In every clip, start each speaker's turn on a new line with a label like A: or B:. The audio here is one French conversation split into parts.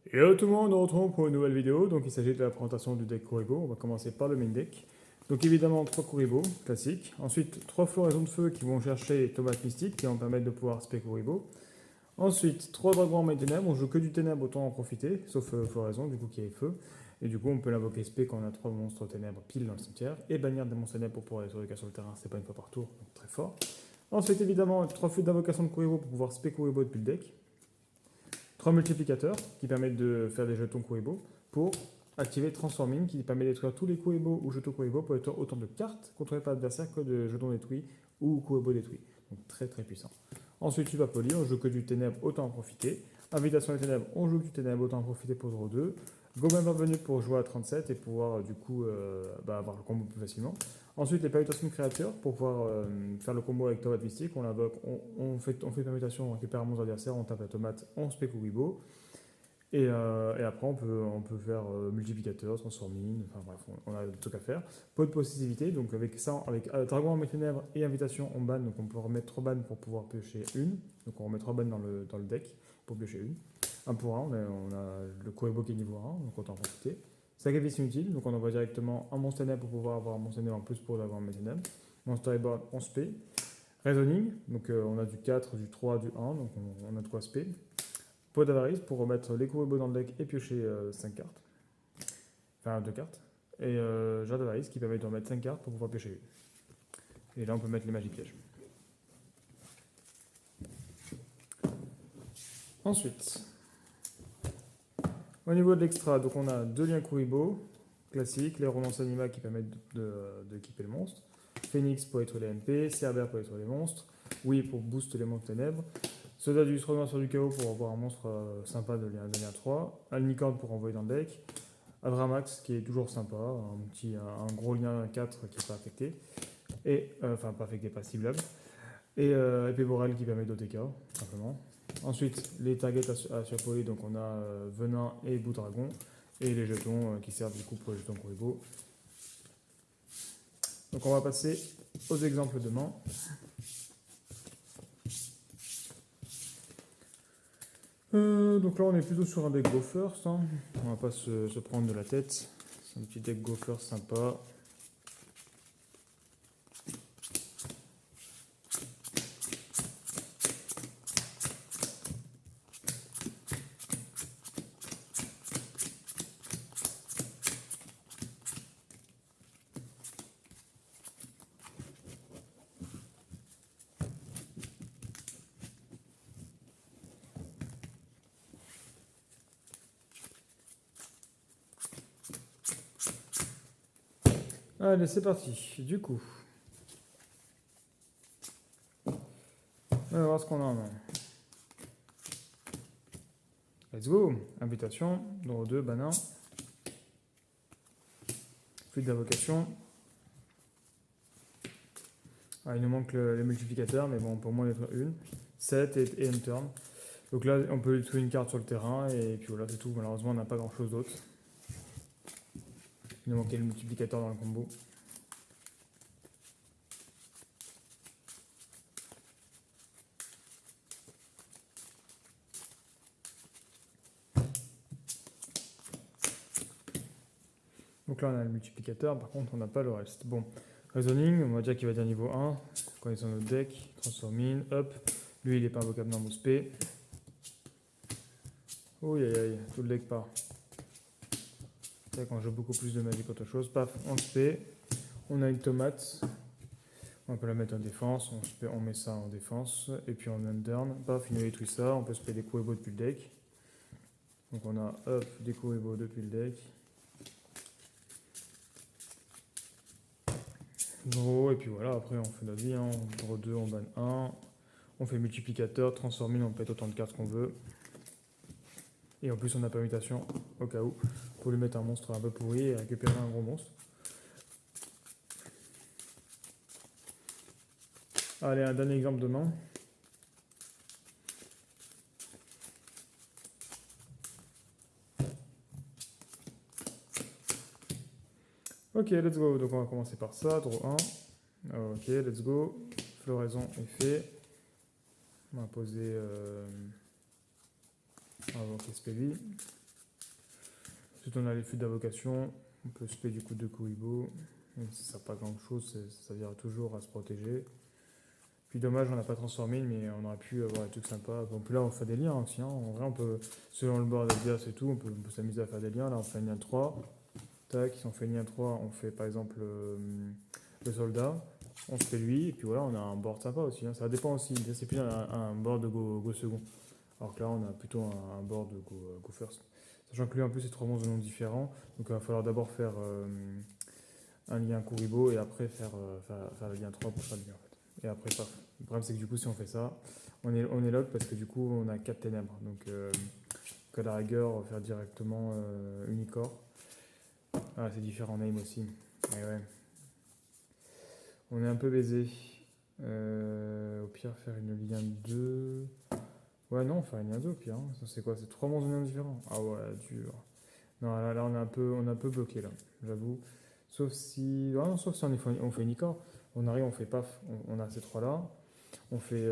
A: Et hello tout le monde, nous nous retrouvons pour une nouvelle vidéo. Donc il s'agit de la présentation du deck Kuribo. On va commencer par le main deck. Donc évidemment 3 Kuribo classiques. Ensuite 3 floraisons de feu qui vont chercher tomates mystiques qui vont permettre de pouvoir spé Kuribo. Ensuite 3 dragons en main ténèbres. On joue que du ténèbre, autant en profiter, sauf floraison du coup qui est feu. Et du coup on peut l'invoquer spé quand on a 3 monstres ténèbres pile dans le cimetière. Et bannir des monstres ténèbres pour pouvoir aller sur le cas sur le terrain, c'est pas une fois par tour, donc très fort. Ensuite évidemment 3 flûtes d'invocation de Kuribo pour pouvoir spé Kuribo depuis le deck. 3 multiplicateurs qui permettent de faire des jetons Kuribo pour activer Transforming qui permet de détruire tous les Kuribo ou jetons Kuribo pour détruire autant de cartes contrôlées par l'adversaire que de jetons détruits ou Kuribo détruits. Donc très très puissant. Ensuite, Super Poli, on joue que du ténèbre, autant en profiter. Invitation des ténèbres, on joue que du ténèbre, autant en profiter pour draw 2. Goblin Parvenu pour jouer à 37 et pouvoir du coup avoir le combo plus facilement. Ensuite, les permutations de créatures pour pouvoir faire le combo avec tomate mystique. On l'invoque, on fait permutation, on récupère un monstre adversaire, on tape la tomate, on spec Kuribo. Et après, on peut faire multiplicateur, transforming, enfin bref, on a des trucs à faire. Peu de possessivité, donc avec ça, avec Dragon en ténèbres et Invitation, on banne, donc on peut remettre 3 bannes pour pouvoir piocher une. Donc on remet 3 bannes dans le deck pour piocher une. 1 pour 1, on a le Kuribo qui est niveau 1, donc autant en profiter. Sacrifice inutile, donc on envoie directement un monstre ténèbre pour pouvoir avoir un monstre ténèbre en plus pour l'avoir en ténèbres. Monster Board, on spé. Reasoning, donc on a du 4, du 3, du 1, donc on a de quoi spé. Pot d'avarice pour remettre les Kuribo dans le deck et piocher 5 cartes. Enfin 2 cartes. Et Jar d'avarice qui permet de remettre 5 cartes pour pouvoir piocher une. Et là on peut mettre les magies pièges. Ensuite, au niveau de l'extra, donc on a 2 liens Kuribo classiques, les romances anima qui permettent d'équiper le monstre, Phoenix pour être les MP, Cerbère pour être les monstres, Oui pour booster les monstres ténèbres, Soldat du sur du chaos pour avoir un monstre sympa de lien 3, Alnicorne pour envoyer dans le deck, Adramax qui est toujours sympa, un gros lien 4 qui n'est pas affecté, enfin pas affecté, pas ciblable, et Épée Borel qui permet d'OTK, simplement. Ensuite, les targets à surpoler, donc on a Venin et Bout Dragon, et les jetons qui servent du coup pour les jetons Kuribo. Donc on va passer aux exemples de main. Donc là on est plutôt sur un deck Go First, hein. On va pas se prendre de la tête. C'est un petit deck Go First sympa. Allez, c'est parti. Du coup, on va voir ce qu'on a en main. Let's go. Invitation, numéro 2, banin. Flûte d'invocation. Ah, il nous manque les multiplicateurs, mais bon, on peut au moins mettre une. 7 et end turn. Donc là, on peut trouver une carte sur le terrain, et puis voilà, c'est tout. Malheureusement, on n'a pas grand chose d'autre. Il nous manquait le multiplicateur dans le combo. Donc là, on a le multiplicateur, par contre, on n'a pas le reste. Bon, Reasoning, on va dire qu'il va dire niveau 1. Connaissons notre deck, Transforming, hop. Lui, il n'est pas invocable dans Boost P. Oh, aïe aïe, tout le deck part. C'est vrai qu'on joue beaucoup plus de magie qu'autre chose. Paf, on se paie. On a une tomate. On peut la mettre en défense. On met ça en défense. Et puis on undern. Paf, il nous détruit ça. On peut se payer des Kuribo depuis le deck. Donc on a hop, des Kuribo depuis le deck. Draw, et puis voilà, après on fait notre vie. Hein. On draw 2, on banne 1. On fait multiplicateur, transforming, on peut autant de cartes qu'on veut. Et en plus on a permutation au cas où. Pour lui mettre un monstre un peu pourri et récupérer un gros monstre. Allez, un dernier exemple de main. Ok, let's go. Donc on va commencer par ça, draw 1. Ok, let's go. Floraison est fait. On va poser... on va invoquer Spelly. Ensuite, on a les flux d'invocation. On peut spé du coup 2 Kuriboh. Ça ne sert pas grand chose, ça servira toujours à se protéger. Puis dommage, on n'a pas transformé, mais on aurait pu avoir des trucs sympas. Bon, puis là, on fait des liens aussi. Hein. En vrai, on peut, selon le bord d'adverse et tout, on peut s'amuser à faire des liens. Là, on fait un lien 3. Tac, si on fait lien 3, on fait par exemple le soldat. On se fait lui, et puis voilà, on a un board sympa aussi. Hein. Ça dépend aussi. Là, c'est plus un board de go second. Alors que là, on a plutôt un board de go first. Sachant que lui, en plus, c'est 3 monstres de noms différents. Donc, il va falloir d'abord faire un lien Kuriboh et après faire le lien 3 pour faire le lien en fait. Et après, paf. Le problème, c'est que du coup, si on fait ça, on est lock parce que du coup, on a 4 ténèbres. Donc, à la rigueur, on va faire directement Unicorn. Ah, c'est différent name aussi. Et ouais. On est un peu baisé. Au pire, faire une lien 2. Ouais, non, faire une lien 2 au pire. Hein. Ça, c'est quoi? C'est 3 monstres de noms différents. Ah ouais, dur. Non, là on est un peu bloqué là, j'avoue. Sauf si. Ah non, sauf si on fait Unicorn. On arrive, on fait paf, on a ces trois là. On fait.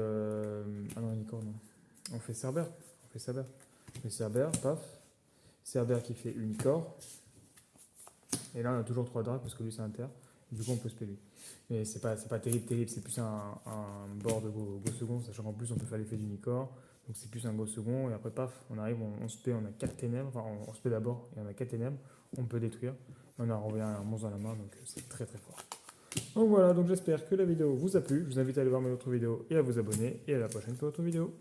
A: Ah non, Unicorn, non. On fait Cerber. On fait Cerber. On fait Cerber, paf. Cerber qui fait Unicorn. Et là on a toujours 3 drags parce que lui c'est inter. Du coup on peut spell lui. Mais c'est pas terrible, c'est plus un board de go second, sachant qu'en plus on peut faire l'effet d'Unicorn. Donc c'est plus un go second, et après paf, on arrive, on se paie, on a 4 ténèbres, enfin on se paie d'abord, et on a 4 ténèbres, on peut détruire. On a renvoyé un monstre dans la main, donc c'est très très fort. Donc voilà, donc j'espère que la vidéo vous a plu. Je vous invite à aller voir mes autres vidéos et à vous abonner, et à la prochaine pour d'autres vidéos.